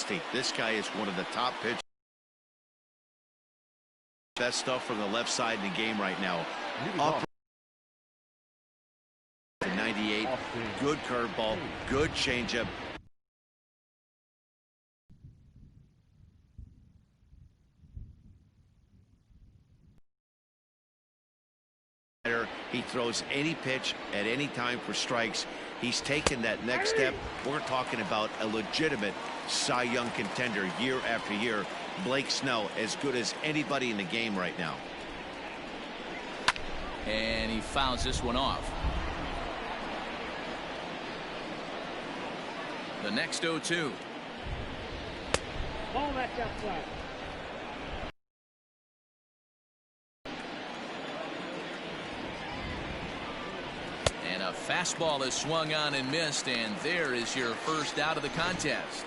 State. This guy is one of the top pitchers. Best stuff from the left side in the game right now. Up 98, good curveball, good changeup. He throws any pitch at any time for strikes. He's taken that next step. We're talking about a legitimate Cy Young contender year after year. Blake Snell, as good as anybody in the game right now. And he fouls this one off. The next 0-2. Ball that's outside. And a fastball is swung on and missed, and there is your first out of the contest.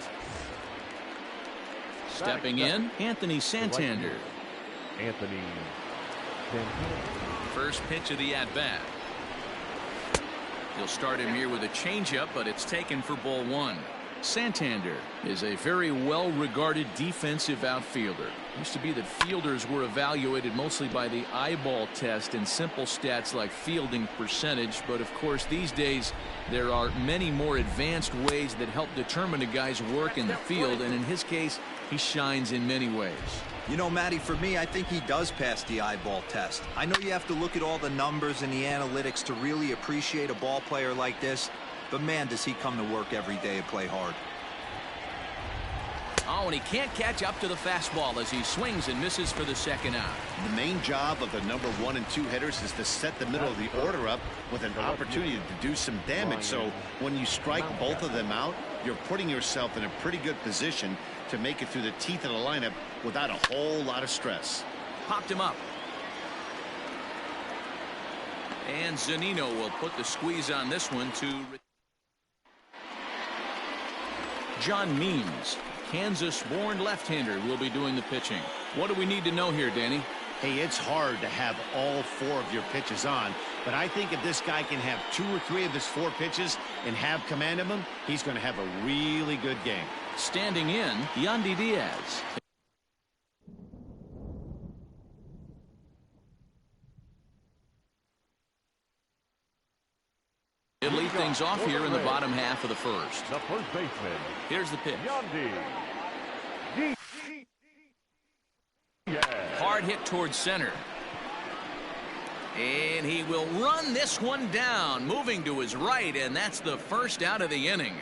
Stepping in, Anthony Santander. Anthony Santander. First pitch of the at-bat. He'll start him here with a changeup, but it's taken for ball one. Santander is a very well-regarded defensive outfielder. Used to be that fielders were evaluated mostly by the eyeball test and simple stats like fielding percentage, but of course these days there are many more advanced ways that help determine a guy's work in the field, and in his case he shines in many ways. You know, Matty, for me, I think he does pass the eyeball test. I know you have to look at all the numbers and the analytics to really appreciate a ball player like this, but man, does he come to work every day and play hard. Oh, and he can't catch up to the fastball as he swings and misses for the second out. The main job of the number 1 and 2 hitters is to set the middle of the order up with an opportunity to do some damage. So when you strike both of them out, you're putting yourself in a pretty good position to make it through the teeth of the lineup without a whole lot of stress. Popped him up. And Zunino will put the squeeze on this one to John Means, Kansas-born left-hander, will be doing the pitching. What do we need to know here, Danny? Hey, it's hard to have all 4 of your pitches on, but I think if this guy can have 2 or 3 of his 4 pitches and have command of them, he's going to have a really good game. Standing in, Yandy Diaz. He'll lead things off here in the bottom half of the first. The first baseman. Here's the pitch. Yandy. Hard hit towards center. And he will run this one down, moving to his right, and that's the first out of the inning.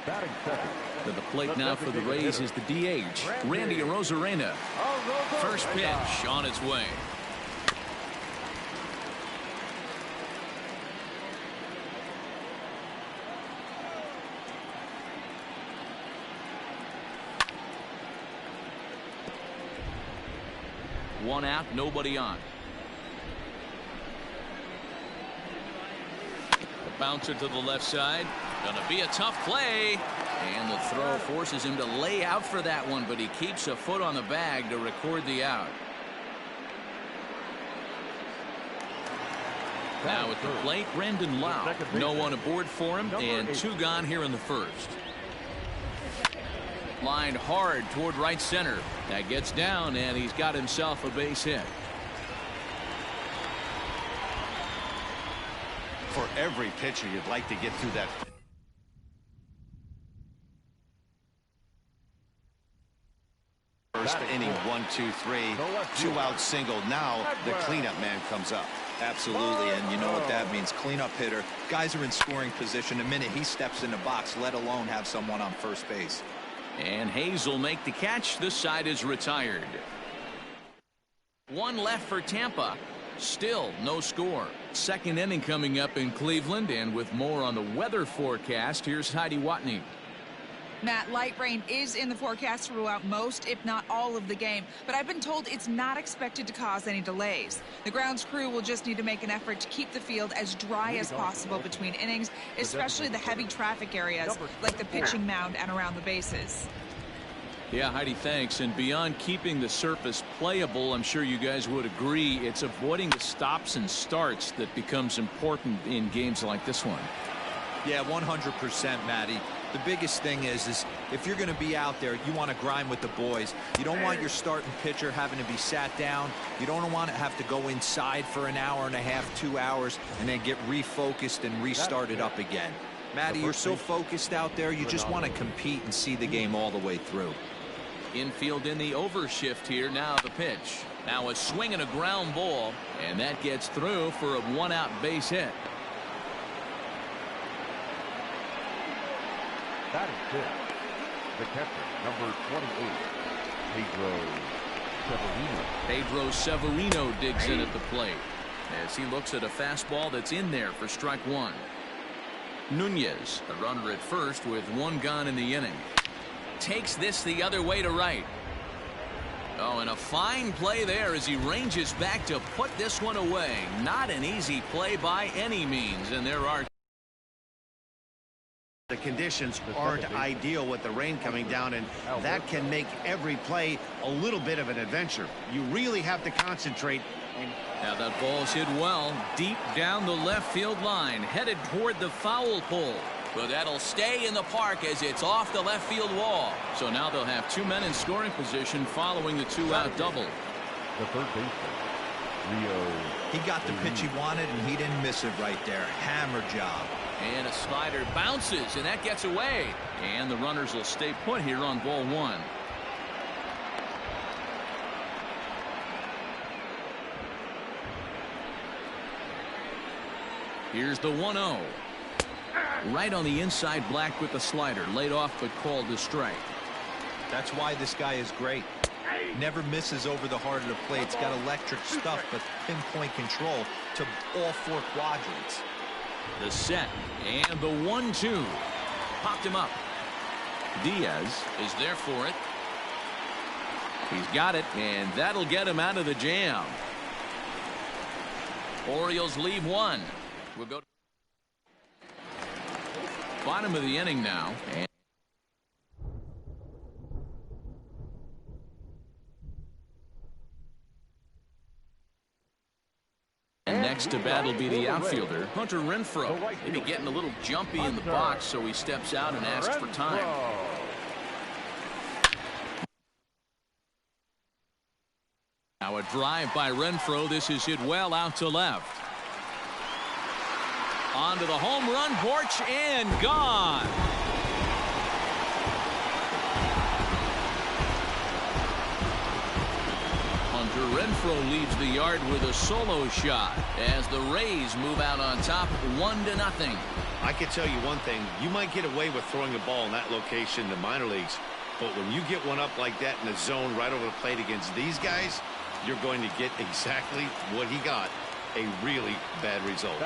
Batting second. To the plate now for the Rays is the DH, Randy Arozarena. First pitch on its way. One out, nobody on. The bouncer to the left side. Gonna be a tough play. And the throw forces him to lay out for that one, but he keeps a foot on the bag to record the out. Now at the plate, Brandon Lau. No one aboard for him, and 2 gone here in the first. Lined hard toward right center. That gets down, and he's got himself a base hit. For every pitcher, you'd like to get through that first inning. 1, 2, 3, 2 out single. Now the cleanup man comes up. Absolutely, and you know what that means. Cleanup hitter. Guys are in scoring position the minute he steps in the box, let alone have someone on first base. And Hayes will make the catch. This side is retired. 1 left for Tampa. Still no score. Second inning coming up in Cleveland, and with more on the weather forecast, here's Heidi Watney. Matt, light rain is in the forecast throughout most, if not all, of the game, but I've been told it's not expected to cause any delays. The grounds crew will just need to make an effort to keep the field as dry as possible between innings, especially the heavy traffic areas like the pitching mound and around the bases. Yeah, Heidi, thanks. And beyond keeping the surface playable, I'm sure you guys would agree, it's avoiding the stops and starts that becomes important in games like this one. Yeah, 100%, Matty. The biggest thing is if you're going to be out there, you want to grind with the boys. You don't want your starting pitcher having to be sat down. You don't want to have to go inside for an hour and a half, 2 hours, and then get refocused and restarted up again. Matty, you're so focused out there, you just want to compete and see the game all the way through. Infield in the overshift here. Now the pitch. Now a swing and a ground ball, and that gets through for a one-out base hit. That is it. The catcher, number 28, Pedro Severino digs in at the plate as he looks at a fastball that's in there for strike one. Nunez, a runner at first with one gone in the inning. Takes this the other way to right. Oh, and a fine play there as he ranges back to put this one away. Not an easy play by any means, and there are. The conditions aren't ideal with the rain coming down, and that can make every play a little bit of an adventure. You really have to concentrate. Now that ball's hit well deep down the left field line, headed toward the foul pole. But that'll stay in the park as it's off the left field wall. So now they'll have two men in scoring position following the two-out double. The third baseman, Rio. He got the pitch he wanted, and he didn't miss it right there. Hammer job. And a slider bounces, and that gets away. And the runners will stay put here on ball one. Here's the 1-0. Right on the inside, Black with the slider. Laid off but called the strike. That's why this guy is great. Never misses over the heart of the plate. It's got electric stuff, but pinpoint control to all four quadrants. The set and the 1-2. Popped him up. Diaz is there for it. He's got it, and that'll get him out of the jam. Orioles leave one. We'll go to bottom of the inning now. And next to bat will be the outfielder, Hunter Renfroe. Maybe getting a little jumpy in the box, so he steps out and asks for time. Now a drive by Renfroe. This is hit well out to left. Onto the home run porch and gone. Hunter Renfroe leads the yard with a solo shot as the Rays move out on top 1-0. I can tell you one thing. You might get away with throwing a ball in that location in the minor leagues, but when you get one up like that in the zone right over the plate against these guys, you're going to get exactly what he got. A really bad result.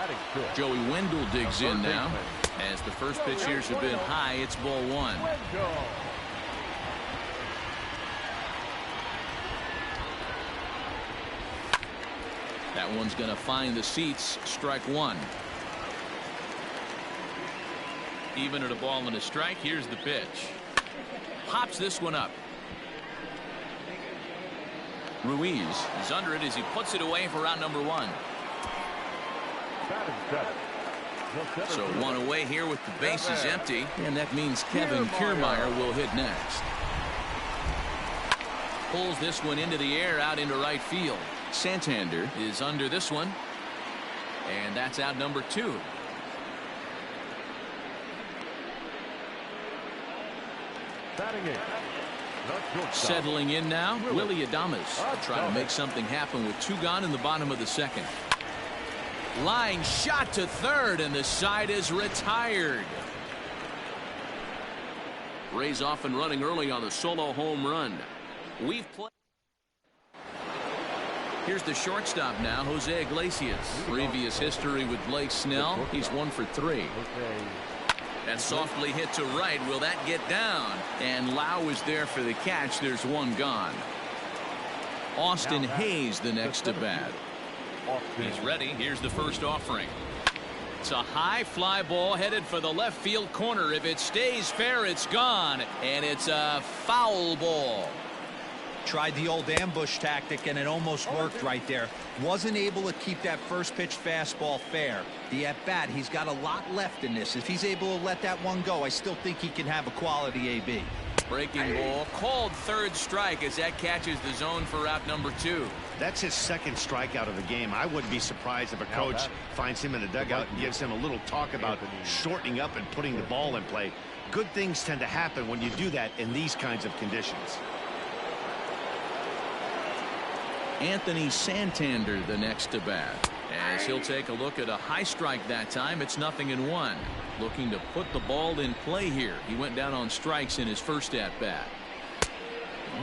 Joey Wendell digs in now. As the first pitch here's a bit high, it's ball one. That one's going to find the seats. Strike one. Even at a ball and a strike. Here's the pitch. Pops this one up. Ruiz is under it as he puts it away for round number one. So one away here with the bases empty, and that means Kevin Kiermaier will hit next. Pulls this one into the air out into right field. Santander is under this one, and that's out number two. Settling in now, Willie Adames trying to make something happen with two gone in the bottom of the second. Line shot to third, and the side is retired. Rays off and running early on the solo home run. We've played. Here's the shortstop now, Jose Iglesias. Previous history with Blake Snell. He's 1 for 3. And softly hit to right. Will that get down? And Lau is there for the catch. There's one gone. Austin Hayes the next to bat. He's ready. Here's the first offering. It's a high fly ball headed for the left field corner. If it stays fair, it's gone. And it's a foul ball. Tried the old ambush tactic, and it almost worked right there. Wasn't able to keep that first pitch fastball fair. The at-bat, he's got a lot left in this. If he's able to let that one go, I still think he can have a quality AB. Breaking ball, called third strike as that catches the zone for out number 2. That's his second strikeout of the game. I wouldn't be surprised if a coach finds him in the dugout and gives him a little talk about shortening up and putting the ball in play. Good things tend to happen when you do that in these kinds of conditions. Anthony Santander the next to bat, as he'll take a look at a high strike that time. It's 0-1. Looking to put the ball in play here. He went down on strikes in his first at bat.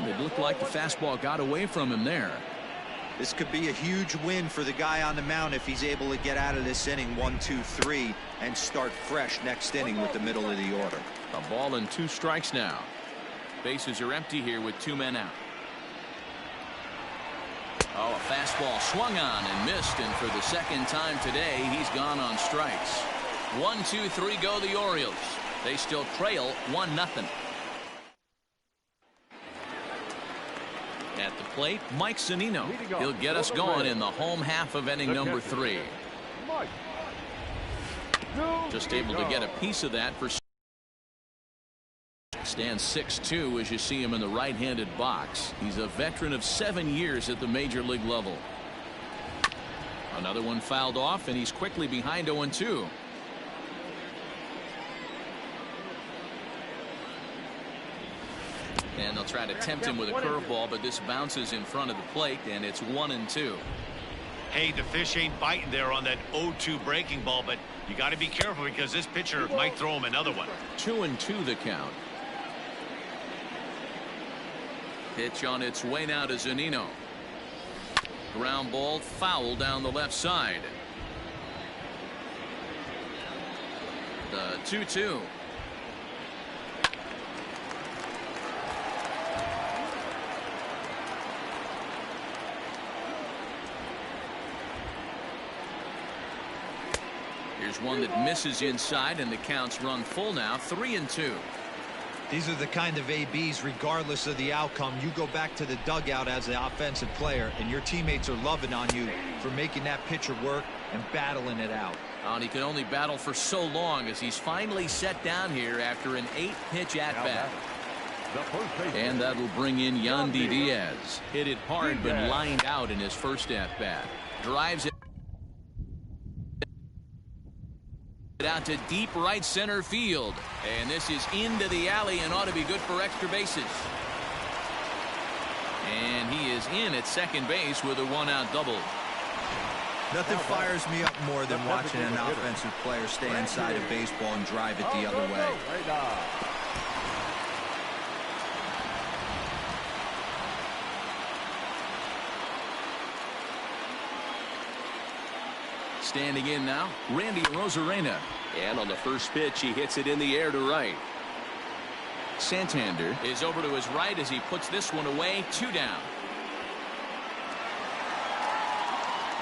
It looked like the fastball got away from him there. This could be a huge win for the guy on the mound if he's able to get out of this inning 1-2-3 and start fresh next inning with the middle of the order. A ball and 2 strikes now. Bases are empty here with 2 men out. Oh, a fastball swung on and missed, and for the second time today, he's gone on strikes. 1-2-3 go the Orioles. They still trail 1-0. At the plate, Mike Zunino. He'll get us going in the home half of inning number 3. Just able to get a piece of that for stands 6'2" as you see him in the right-handed box. He's a veteran of 7 years at the major league level. Another one fouled off, and he's quickly behind 0-2. And they'll try to tempt him with a curveball, but this bounces in front of the plate, and it's 1-2. Hey, the fish ain't biting there on that 0-2 breaking ball, but you got to be careful because this pitcher might throw him another one. 2-2 the count. Pitch on its way now to Zunino. Ground ball foul down the left side. The 2-2. Here's one that misses inside, and the count's run full now. 3-2. These are the kind of ABs, regardless of the outcome. You go back to the dugout as an offensive player, and your teammates are loving on you for making that pitcher work and battling it out. And he can only battle for so long as he's finally set down here after an 8-pitch at-bat. And that'll bring in Yandy Diaz. Hit it hard, but lined out in his first at-bat. Drives it out to deep right center field, and this is into the alley and ought to be good for extra bases. And he is in at second base with a 1-out double. Nothing fires me up more than watching an offensive player stay inside of baseball and drive it the other way. Standing in now, Randy Arozarena. And on the first pitch, he hits it in the air to right. Santander is over to his right as he puts this one away. 2 down.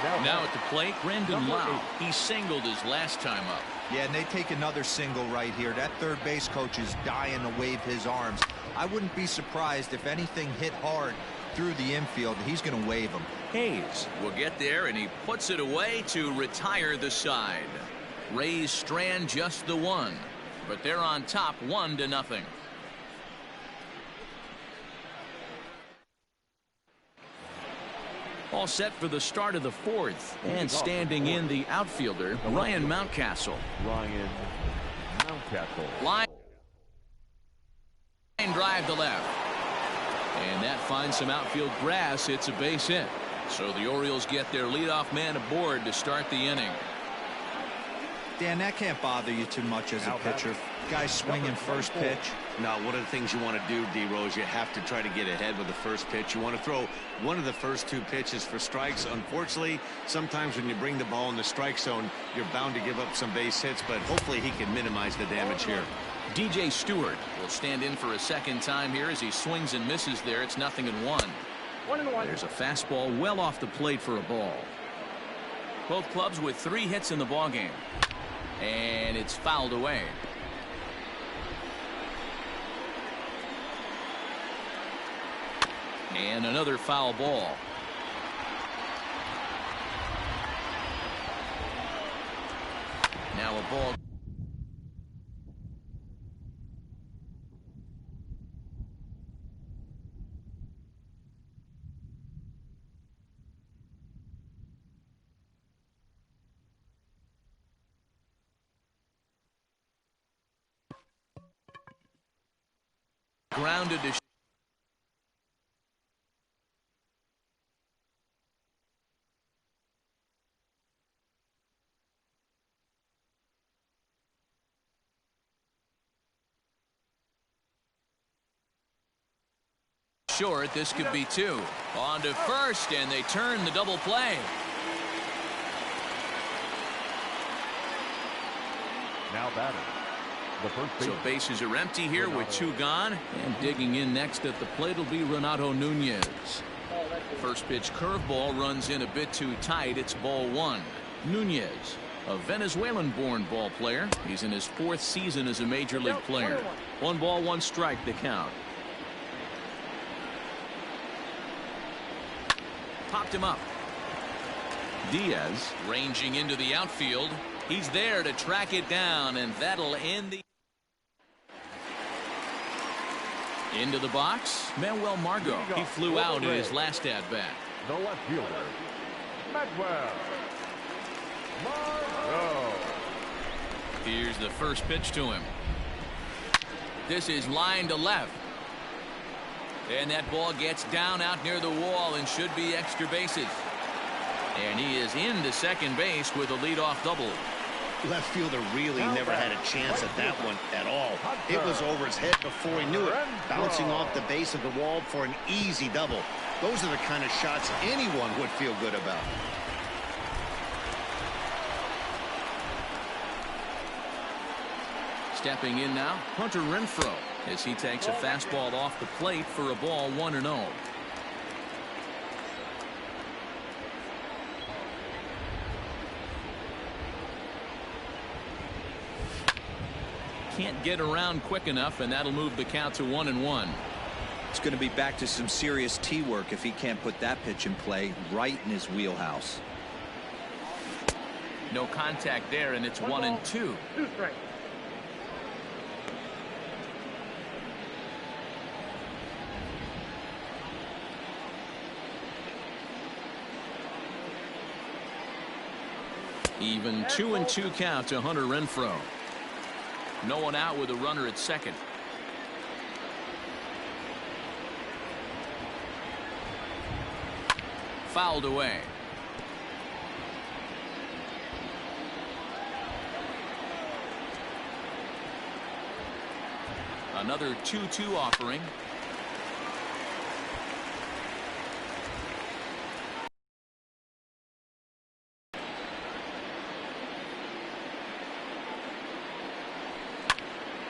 Now at the plate, Brendan Lau. He singled his last time up. Yeah, and they take another single right here. That third base coach is dying to wave his arms. I wouldn't be surprised if anything hit hard through the infield. He's going to wave them. Hayes will get there, and he puts it away to retire the side. Rays strand just the one, but they're on top 1-0. All set for the start of the 4th, and standing in the outfielder, Ryan Mountcastle. Line drive to left, and that finds some outfield grass. It's a base hit. So the Orioles get their leadoff man aboard to start the inning. Dan, that can't bother you too much as a pitcher. Guys swinging first pitch. No, one of the things you want to do, D-Rose, you have to try to get ahead with the first pitch. You want to throw one of the first 2 pitches for strikes. Unfortunately, sometimes when you bring the ball in the strike zone, you're bound to give up some base hits, but hopefully he can minimize the damage here. DJ Stewart will stand in for a second time here as he swings and misses there. It's 0-1. There's a fastball well off the plate for a ball. Both clubs with 3 hits in the ballgame. And it's fouled away. And another foul ball. Now a ball. Grounded to short. This could be two. On to first, and they turn the double play. Now batting. The first So baseman. bases are empty here with two gone. And digging in next at the plate will be Renato Nunez. First pitch curveball runs in a bit too tight. It's ball one. Nunez, a Venezuelan-born ball player. He's in his fourth season as a major league player. 1 ball, 1 strike, the count. Popped him up. Diaz ranging into the outfield. He's there to track it down, and that'll end the. Into the box, Manuel Margot. He flew out in his last at-bat. The left fielder, Manuel Margot. Here's the first pitch to him. This is line to left. And that ball gets down out near the wall and should be extra bases. And he is into second base with a leadoff double. Left fielder really never had a chance at that one at all. It was over his head before he knew it, bouncing off the base of the wall for an easy double. Those are the kind of shots anyone would feel good about. Stepping in now, Hunter Renfroe, as he takes a fastball off the plate for a ball 1-0. Can't get around quick enough, and that'll move the count to 1-1. It's going to be back to some serious tee work if he can't put that pitch in play right in his wheelhouse. No contact there, and it's 1-2. 2 strikes. Even 2-2 count to Hunter Renfroe. No one out with a runner at second. Fouled away. Another 2-2 offering.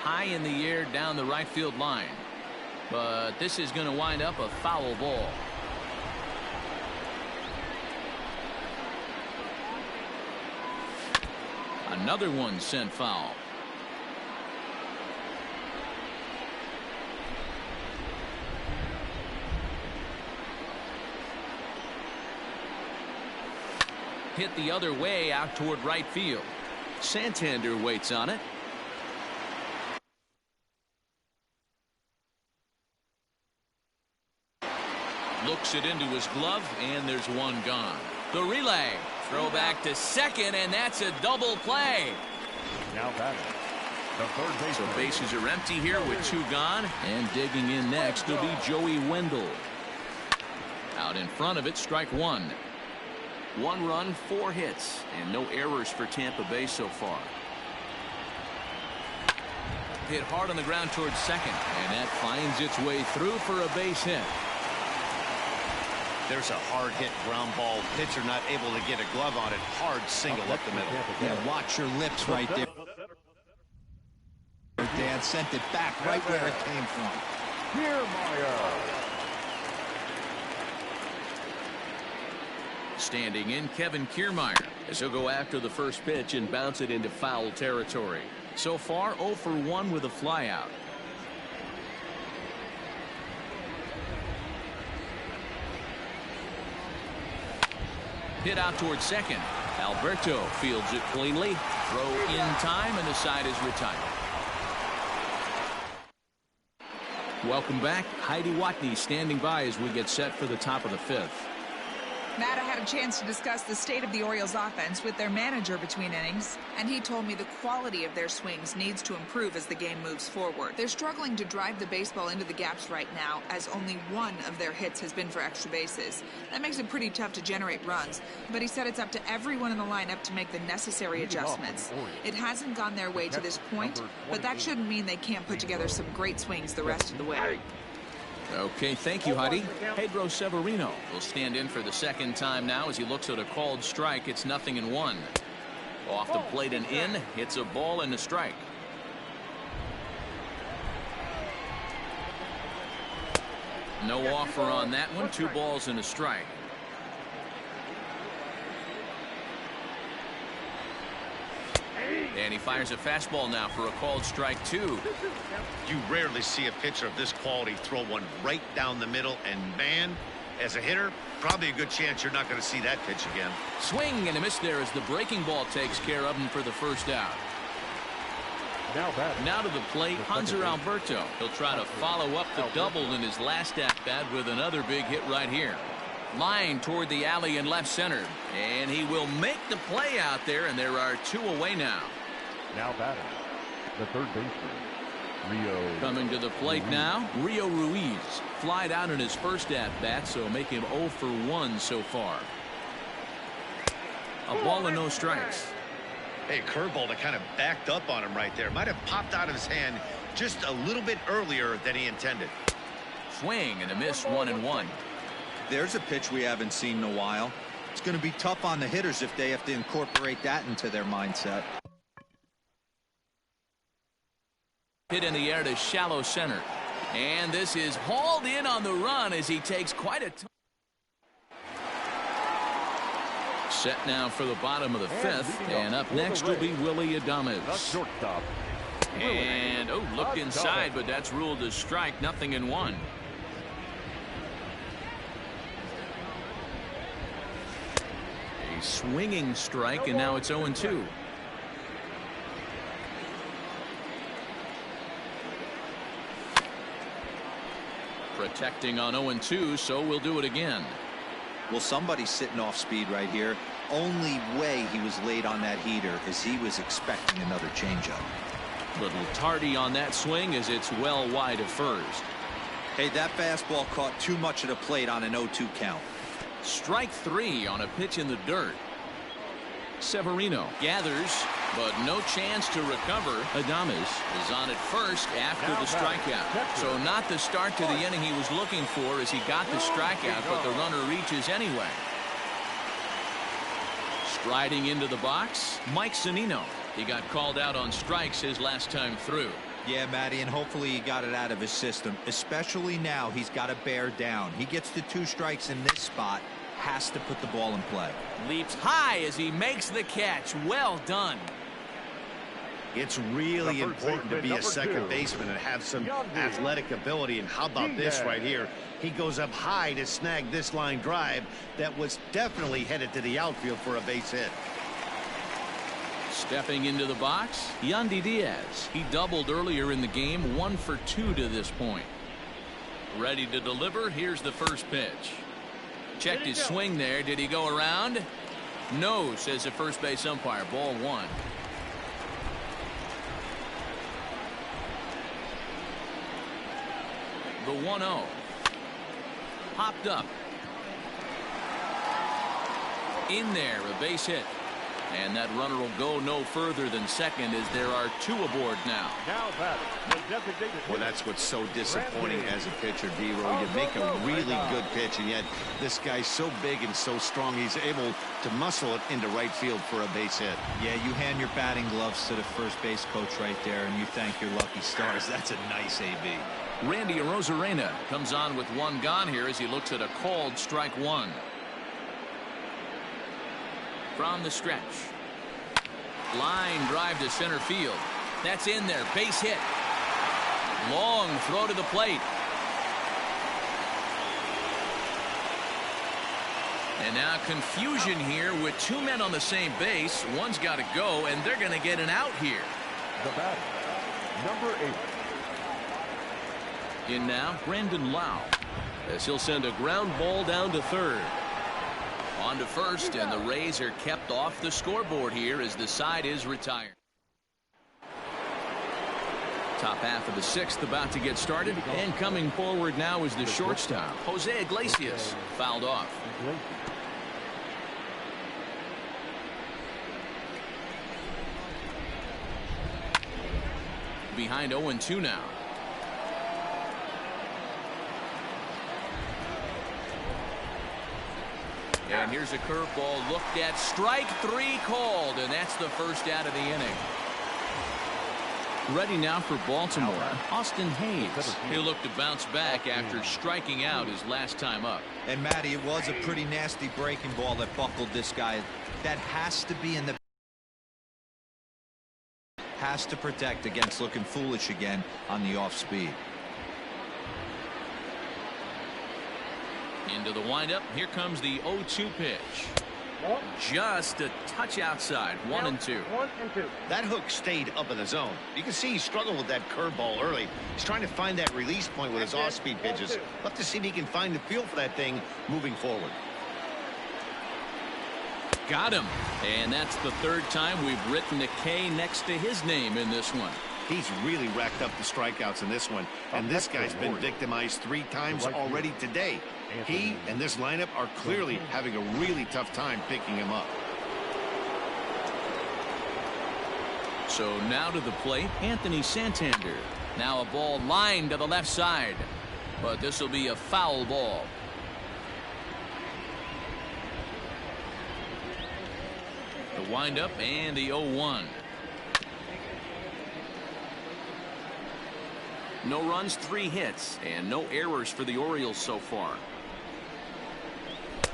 High in the air down the right field line. But this is going to wind up a foul ball. Another one sent foul. Hit the other way out toward right field. Santander waits on it. Looks it into his glove, and there's one gone. The relay. Throw back to second, and that's a double play. Now batting. The third base. So bases are empty here with two gone. And digging in next will be Joey Wendell. Out in front of it, strike one. 1 run, 4 hits, and no errors for Tampa Bay so far. Hit hard on the ground towards second, and that finds its way through for a base hit. There's a hard hit ground ball. Pitcher not able to get a glove on it. Hard single up the middle. Yeah, watch your lips right there. Dan sent it back right where it came from. Kiermaier. Standing in, Kevin Kiermaier, as he'll go after the first pitch and bounce it into foul territory. So far, 0 for 1 with a flyout. Hit out towards second. Alberto fields it cleanly. Throw in time, and the side is retired. Welcome back. Heidi Watney standing by as we get set for the top of the fifth. Matt, I had a chance to discuss the state of the Orioles offense with their manager between innings, and he told me the quality of their swings needs to improve as the game moves forward. They're struggling to drive the baseball into the gaps right now, as only one of their hits has been for extra bases. That makes it pretty tough to generate runs, but he said it's up to everyone in the lineup to make the necessary adjustments. It hasn't gone their way to this point, but that shouldn't mean they can't put together some great swings the rest of the way. Okay, thank you, Heidi. Pedro Severino will stand in for the second time now as he looks at a called strike. It's 0-1. Off the plate and in. Hits a ball and a strike. No offer on that one. 2 balls and a strike. And he fires a fastball now for a called strike 2. You rarely see a pitcher of this quality throw one right down the middle, and man, as a hitter, probably a good chance you're not going to see that pitch again. Swing and a miss there as the breaking ball takes care of him for the first out. Now to the plate, Hanser Alberto. He'll try to follow up the double in his last at-bat with another big hit right here. Line toward the alley in left center, and he will make the play out there, and there are 2 away now. Now batting, the third baseman, Rio. Coming to the plate now, Rio Ruiz. Flied out in his first at-bat, so make him 0 for 1 so far. A ball and no strikes. Hey, curveball that kind of backed up on him right there. Might have popped out of his hand just a little bit earlier than he intended. Swing and a miss, 1-1. There's a pitch we haven't seen in a while. It's going to be tough on the hitters if they have to incorporate that into their mindset. Hit in the air to shallow center. And this is hauled in on the run as he takes quite a time. Set now for the bottom of the fifth. And up next will be Willie Adames. The shortstop. And, looked inside, but that's ruled a strike. 0-1. A swinging strike, and now it's 0-2. Protecting on 0-2, so we'll do it again. Well, somebody's sitting off speed right here. Only way he was late on that heater is he was expecting another changeup. Little tardy on that swing as it's well wide of first. Hey, that fastball caught too much of the plate on an 0-2 count. Strike 3 on a pitch in the dirt. Severino gathers, but no chance to recover. Adames is on at first after the strikeout. So not the start to the inning he was looking for as he got the strikeout, but the runner reaches anyway. Striding into the box, Mike Zunino. He got called out on strikes his last time through. Yeah, Matty, and hopefully he got it out of his system. Especially now, he's got to bear down. He gets the 2 strikes in this spot. Has to put the ball in play. Leaps high as he makes the catch. Well done. It's really important to be a second baseman and have some athletic ability. And how about this right here? He goes up high to snag this line drive that was definitely headed to the outfield for a base hit. Stepping into the box, Yandy Diaz. He doubled earlier in the game, 1 for 2 to this point. Ready to deliver. Here's the first pitch. Checked his swing there. Did he go around? No, says the first base umpire. Ball 1. The 1-0. Popped up. In there, a base hit. And that runner will go no further than second as there are 2 aboard now. Well, that's what's so disappointing as a pitcher, D-Roy. You make a really good pitch, and yet this guy's so big and so strong, he's able to muscle it into right field for a base hit. Yeah, you hand your batting gloves to the first base coach right there, and you thank your lucky stars. That's a nice AB. Randy Arozarena comes on with 1 gone here as he looks at a called strike 1. From the stretch. Line drive to center field. That's in there. Base hit. Long throw to the plate. And now confusion here with two men on the same base. One's got to go, and they're going to get an out here. The batter, number 8. In now, Brandon Lau, as he'll send a ground ball down to third. On to first, and the Rays are kept off the scoreboard here as the side is retired. Top half of the sixth about to get started, and coming forward now is the shortstop, Jose Iglesias, fouled off. Behind 0-2 now. And here's a curveball looked at. Strike three called, and that's the first out of the inning. Ready now for Baltimore, Austin Hayes. He'll look to bounce back after striking out his last time up. And, Matty, it was a pretty nasty breaking ball that buckled this guy. That has to be in the... has to protect against looking foolish again on the off speed. Into the windup. Here comes the 0-2 pitch. Just a touch outside. 1-2. That hook stayed up in the zone. You can see he struggled with that curveball early. He's trying to find that release point with his off-speed pitches. Love to see if he can find the feel for that thing moving forward. Got him. And that's the third time we've written a K next to his name in this one. He's really racked up the strikeouts in this one, and this guy's been victimized 3 times already today. He and this lineup are clearly having a really tough time picking him up. So now to the plate, Anthony Santander. Now a ball lined to the left side, but this will be a foul ball. The windup and the 0-1. No runs, 3 hits, and no errors for the Orioles so far.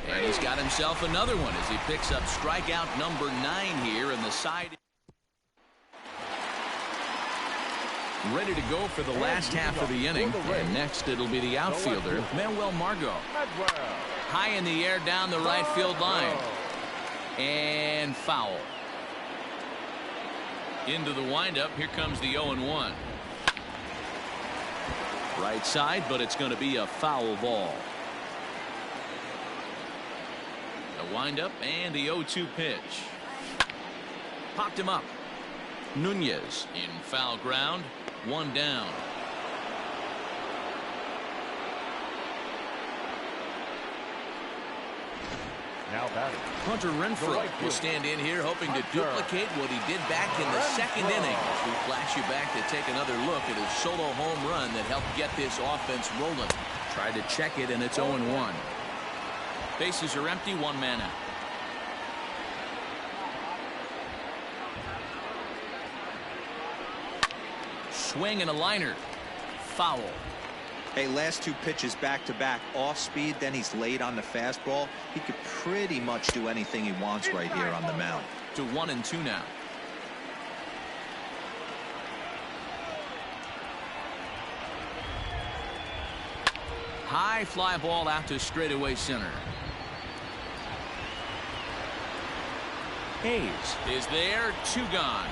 And he's got himself another one as he picks up strikeout number 9 here, and the side ready to go for the last half of the inning. And next it'll be the outfielder, Manuel Margot. High in the air down the right field line. And foul. Into the windup. Here comes the 0-1. Right side, but it's going to be a foul ball. The windup and the 0-2 pitch. Popped him up. Nunez in foul ground. 1 down. Now batting, Hunter Renfroe will stand in here hoping to duplicate what he did back in the second inning. We flash you back to take another look at his solo home run that helped get this offense rolling. Tried to check it, and it's 0-1. Bases are empty, 1 man out. Swing and a liner. Foul. Hey, last 2 pitches back-to-back off speed, then he's late on the fastball. He could pretty much do anything he wants right here on the mound. To 1-2 now. High fly ball out to straightaway center. Hayes is there. 2 gone.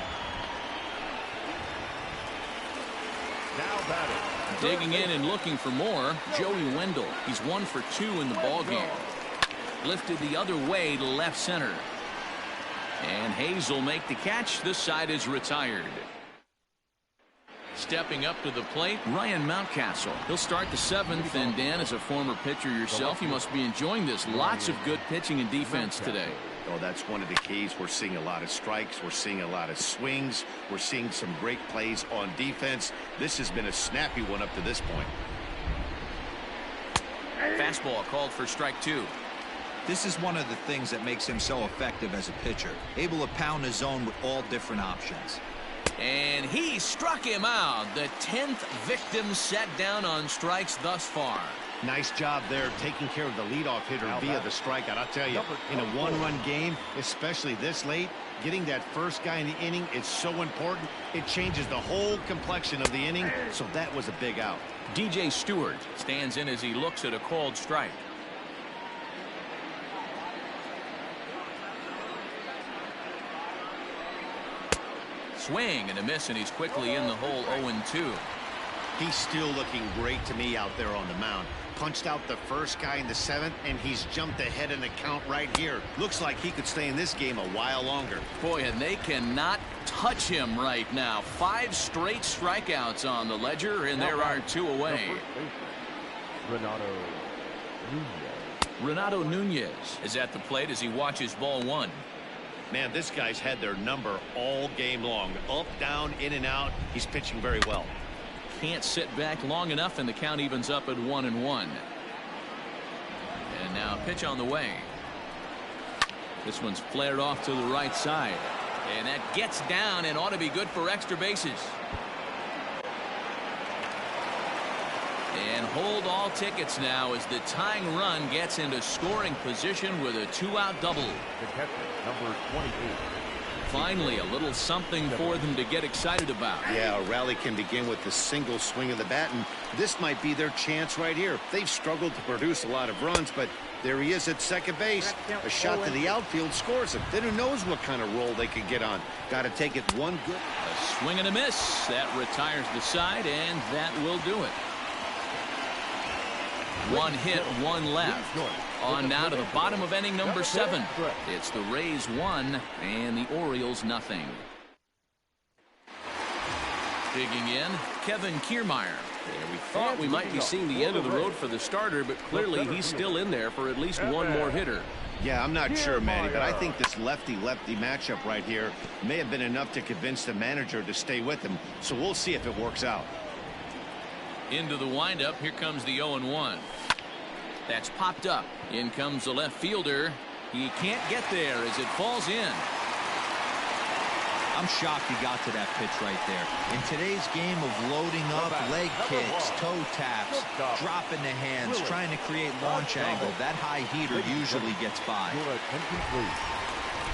now batting. Digging in and looking for more, Joey Wendell. He's 1 for 2 in the ballgame. Lifted the other way to left center. And Hayes will make the catch. This side is retired. Stepping up to the plate, Ryan Mountcastle. He'll start the 7th, and Dan, as a former pitcher yourself, you must be enjoying this. Lots of good pitching and defense today. Oh, that's one of the keys. We're seeing a lot of strikes. We're seeing a lot of swings. We're seeing some great plays on defense. This has been a snappy one up to this point. Fastball called for strike 2. This is one of the things that makes him so effective as a pitcher. Able to pound his zone with all different options. And he struck him out. The 10th victim set down on strikes thus far. Nice job there taking care of the leadoff hitter via the strikeout. I'll tell you, in a one-run game, especially this late, getting that first guy in the inning is so important. It changes the whole complexion of the inning, so that was a big out. DJ Stewart stands in as he looks at a called strike. Swing and a miss, and he's quickly in the hole. 0-2. He's still looking great to me out there on the mound. Punched out the first guy in the 7th, and he's jumped ahead in the count right here. Looks like he could stay in this game a while longer. Boy, and they cannot touch him right now. 5 straight strikeouts on the ledger, and there are 2 away. Renato Nunez is at the plate as he watches ball 1. Man, this guy's had their number all game long. Up, down, in and out. He's pitching very well. Can't sit back long enough, and the count evens up at 1-1. And now pitch on the way. This one's flared off to the right side, and that gets down and ought to be good for extra bases. And hold all tickets now as the tying run gets into scoring position with a 2-out double. The catcher, number 28. Finally, a little something for them to get excited about. Yeah, a rally can begin with the single swing of the bat, and this might be their chance right here. They've struggled to produce a lot of runs, but there he is at second base. A shot to the outfield scores him. Then who knows what kind of roll they could get on. Got to take it one good. A swing and a miss. That retires the side, and that will do it. 1 hit, 1 left. On now to the bottom of inning number 7. It's the Rays 1 and the Orioles nothing. Digging in, Kevin Kiermaier. We thought we might be seeing the end of the road for the starter, but clearly he's still in there for at least one more hitter. Yeah, I'm not sure, Manny, but I think this lefty-lefty matchup right here may have been enough to convince the manager to stay with him. So we'll see if it works out. Into the windup, here comes the 0-1. That's popped up. In comes the left fielder. He can't get there as it falls in. I'm shocked he got to that pitch right there. In today's game of loading up, leg kicks, toe taps, dropping the hands, trying to create launch angle, that high heater usually gets by.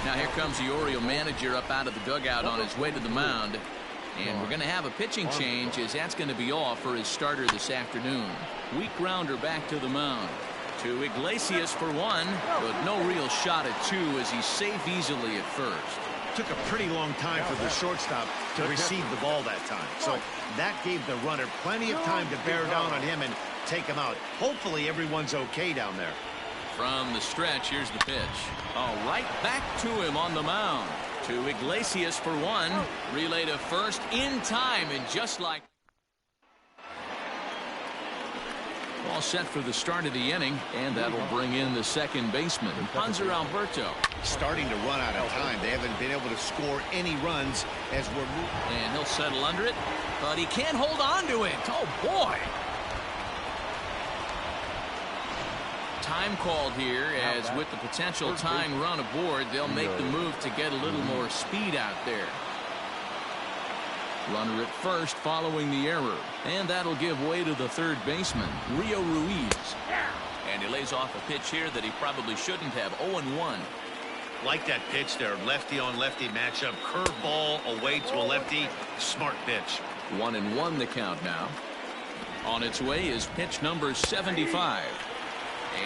Now here comes the Oriole manager up out of the dugout on his way to the mound. And we're going to have a pitching change, as that's going to be all for his starter this afternoon. Weak grounder back to the mound. To Iglesias for 1, but no real shot at 2 as he's safe easily at first. Took a pretty long time for the shortstop to receive the ball that time. So that gave the runner plenty of time to bear down on him and take him out. Hopefully everyone's okay down there. From the stretch, here's the pitch. Oh, right back to him on the mound. To Iglesias for 1. Relay to first in time, and just like all set for the start of the inning, and that'll bring in the second baseman, Hanser Alberto. Starting to run out of time. They haven't been able to score any runs as we're moving. And he'll settle under it, but he can't hold on to it. Oh, boy. Time called here, as with the potential tying run aboard, they'll make the move to get a little more speed out there. Runner at first following the error, and that'll give way to the third baseman, Rio Ruiz. And he lays off a pitch here that he probably shouldn't have. 0-1. Like that pitch there, lefty on lefty matchup, curveball away to a lefty. Smart pitch. 1-1 the count now. On its way is pitch number 75.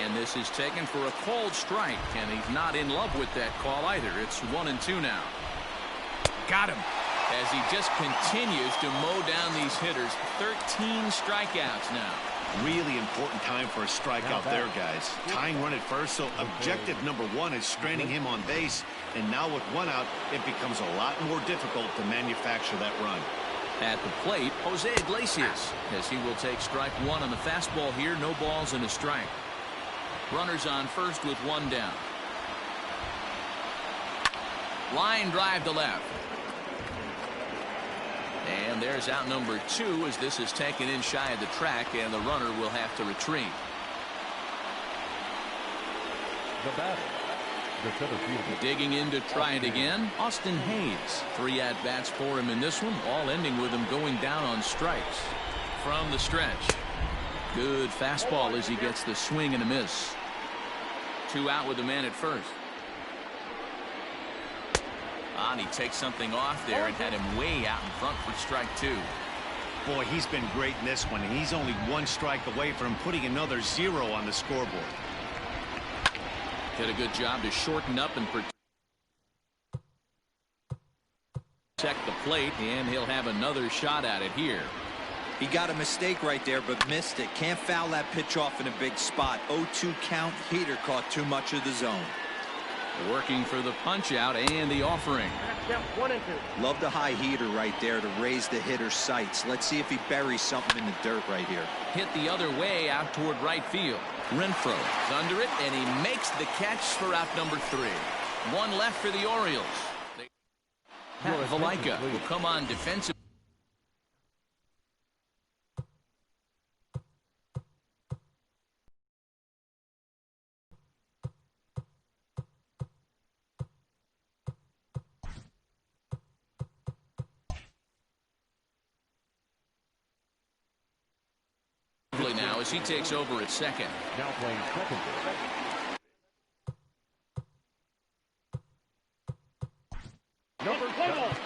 And this is taken for a called strike, and he's not in love with that call either. It's 1-2 now. Got him. As he just continues to mow down these hitters. 13 strikeouts now. Really important time for a strikeout there, guys. Tying run at first, so objective number 1 is stranding him on base. And now with 1 out, it becomes a lot more difficult to manufacture that run. At the plate, Jose Iglesias, as he will take strike 1 on the fastball here. No balls and a strike. Runners on first with 1 down. Line drive to left. And there's out number 2 as this is taken in shy of the track, and the runner will have to retreat. The batter, the center fielder. Digging in to try it again, Austin Hayes. 3 at-bats for him in this one, all ending with him going down on strikes. From the stretch. Good fastball as he gets the swing and a miss. 2 out with the man at first. And he takes something off there and had him way out in front for strike 2. Boy, he's been great in this one, and he's only 1 strike away from putting another 0 on the scoreboard. Did a good job to shorten up and Check the plate, and he'll have another shot at it here. He got a mistake right there, but missed it. Can't foul that pitch off in a big spot. 0-2 count. Heater caught too much of the zone. Working for the punch out and the offering. Love the high heater right there to raise the hitter's sights. Let's see if he buries something in the dirt right here. Hit the other way out toward right field. Renfroe is under it, and he makes the catch for out number 3. One left for the Orioles. Pat Valaika will come on defensive. Now as he takes over at second. Now playing second. Number 7.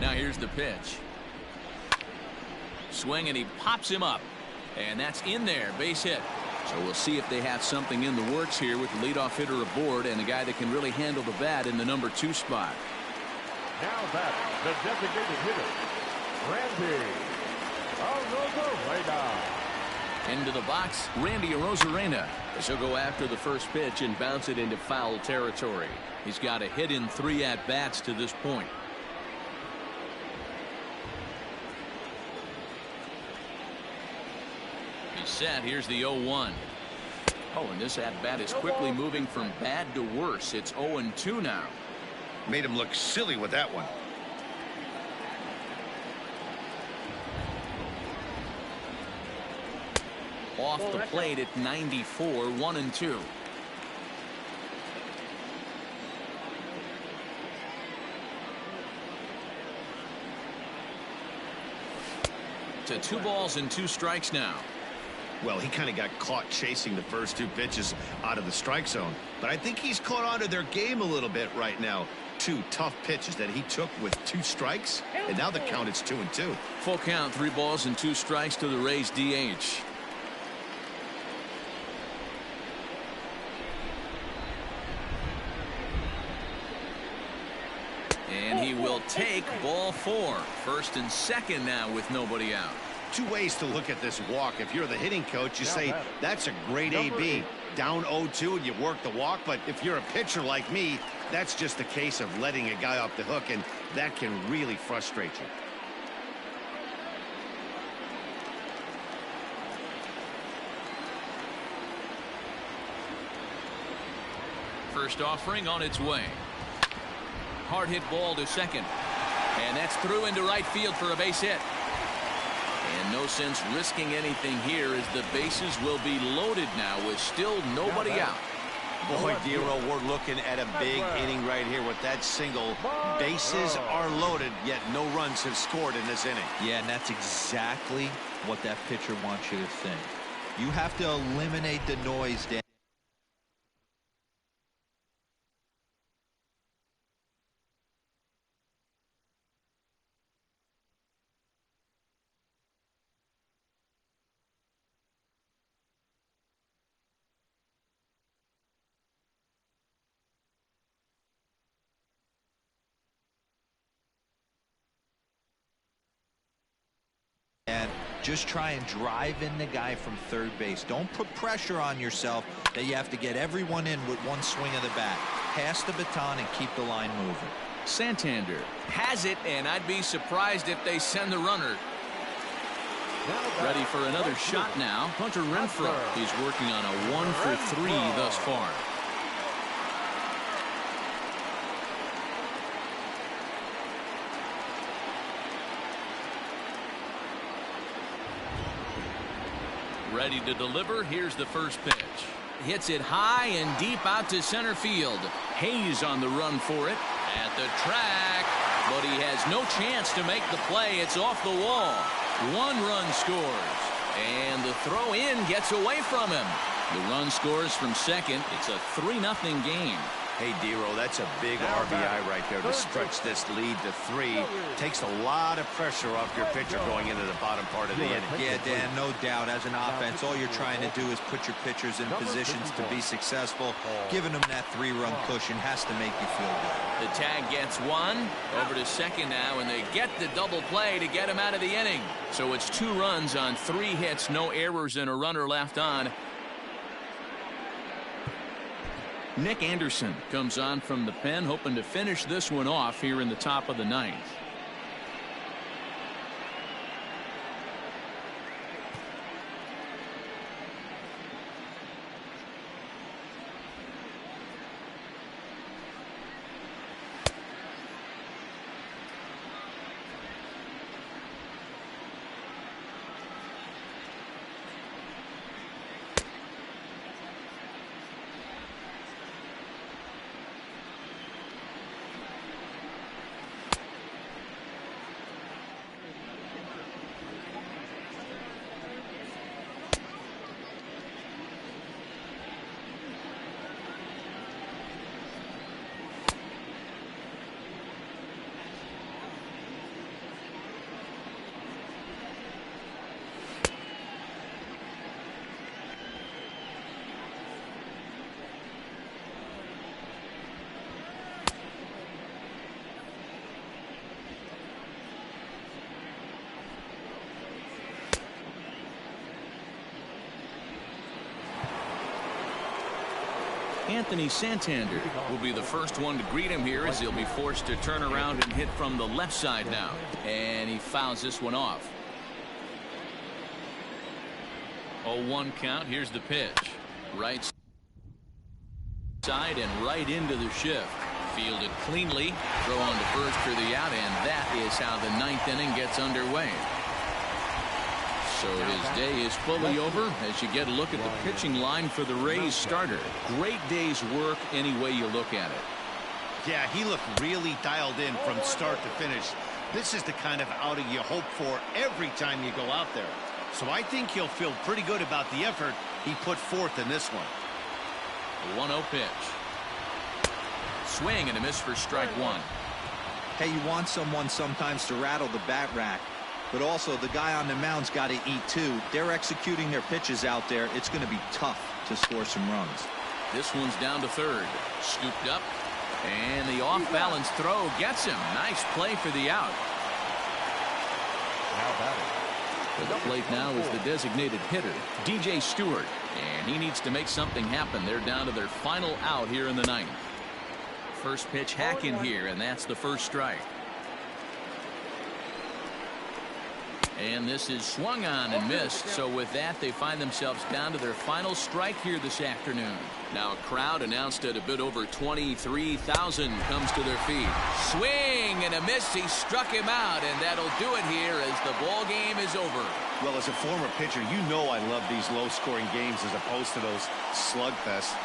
Now here's the pitch. Swing, and he pops him up. And that's in there. Base hit. So we'll see if they have something in the works here with the leadoff hitter aboard and a guy that can really handle the bat in the number 2 spot. Now that the designated hitter, Randy Arozarena. Into the box, Randy Arozarena. He'll go after the first pitch and bounce it into foul territory. He's got a hit in 3 at-bats to this point. Set. Here's the 0-1. Oh, and this at-bat is quickly moving from bad to worse. It's 0-2 now. Made him look silly with that one. Off the plate at 94, 1-2. To 2 balls and 2 strikes now. Well, he kind of got caught chasing the first 2 pitches out of the strike zone. But I think he's caught on to their game a little bit right now. Two tough pitches that he took with 2 strikes, and now the count is 2-2. Full count, 3 balls and 2 strikes to the Rays DH. And he will take ball 4. First and second now with nobody out. 2 ways to look at this walk. If you're the hitting coach, you say, that's a great AB. Down 0-2 and you work the walk. But if you're a pitcher like me, that's just a case of letting a guy off the hook, and that can really frustrate you. First offering on its way. Hard hit ball to second. And that's through into right field for a base hit. And no sense risking anything here as the bases will be loaded now with still nobody out. Boy, Dero, we're looking at a big inning right here with that single. Bases are loaded, yet no runs have scored in this inning. Yeah, and that's exactly what that pitcher wants you to think. You have to eliminate the noise, Dan. And just try and drive in the guy from third base. Don't put pressure on yourself that you have to get everyone in with one swing of the bat. Pass the baton and keep the line moving. Santander has it, and I'd be surprised if they send the runner. Ready for another shot now. Hunter Renfroe. He's working on a 1 for 3 thus far. Ready to deliver. Here's the first pitch. Hits it high and deep out to center field. Hayes on the run for it at the track, but he has no chance to make the play. It's off the wall. 1 run scores, and the throw in gets away from him. The run scores from second. It's a 3-0 game. Hey, Dero, that's a big RBI right there to stretch this lead to 3. Takes a lot of pressure off your pitcher going into the bottom part of the inning. Yeah, Dan, no doubt. As an offense, all you're trying to do is put your pitchers in positions to be successful. Giving them that 3-run cushion has to make you feel good. The tag gets 1. Over to second now, and they get the double play to get him out of the inning. So it's 2 runs on 3 hits, no errors, and a runner left on. Nick Anderson comes on from the pen, hoping to finish this one off here in the top of the 9th. Anthony Santander will be the first one to greet him here as he'll be forced to turn around and hit from the left side now. And he fouls this one off. 0-1 count. Here's the pitch. Right side and right into the shift. Fielded cleanly. Throw on to first for the out, and that is how the 9th inning gets underway. So his day is fully over as you get a look at the pitching line for the Rays starter. Great day's work any way you look at it. Yeah, he looked really dialed in from start to finish. This is the kind of outing you hope for every time you go out there. So I think he'll feel pretty good about the effort he put forth in this one. 1-0 pitch. Swing and a miss for strike one. Hey, you want someone sometimes to rattle the bat rack, but also the guy on the mound's got to eat too. They're executing their pitches out there. It's going to be tough to score some runs. This one's down to third. Scooped up. And the off-balance throw gets him. Nice play for the out. Now batting. At the plate now is the designated hitter, DJ Stewart. And he needs to make something happen. They're down to their final out here in the ninth. First pitch hack in here, and that's the first strike. And this is swung on and missed. So with that, they find themselves down to their final strike here this afternoon. Now a crowd announced at a bit over 23,000 comes to their feet. Swing and a miss. He struck him out, and that'll do it here as the ball game is over. Well, as a former pitcher, you know I love these low-scoring games as opposed to those slugfests.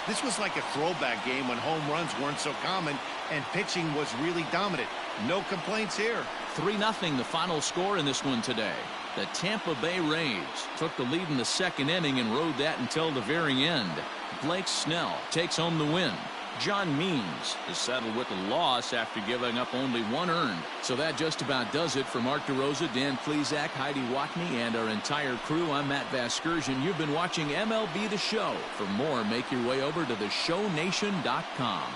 This was like a throwback game when home runs weren't so common and pitching was really dominant. No complaints here. 3-0 the final score in this one today. The Tampa Bay Rays took the lead in the second inning and rode that until the very end. Blake Snell takes home the win. John Means is settled with a loss after giving up only 1 earned. So that just about does it for Mark DeRosa, Dan Plesac, Heidi Watney, and our entire crew. I'm Matt Vasgersian. You've been watching MLB The Show. For more, make your way over to theshownation.com.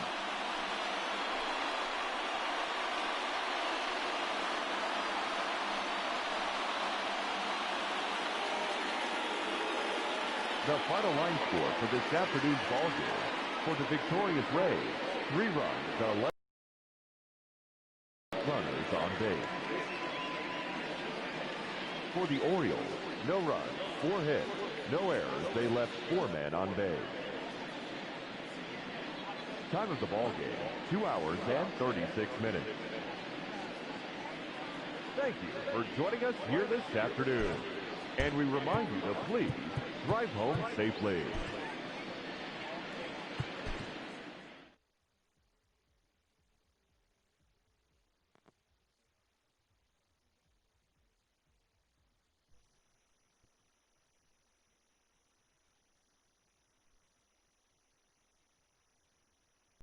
The final line score for this afternoon's ball game. For the victorious Rays, 3 runs, 11 runners on base. For the Orioles, no runs, 4 hits, no errors. They left 4 men on base. Time of the ball game, 2 hours and 36 minutes. Thank you for joining us here this afternoon. And we remind you to please drive home safely.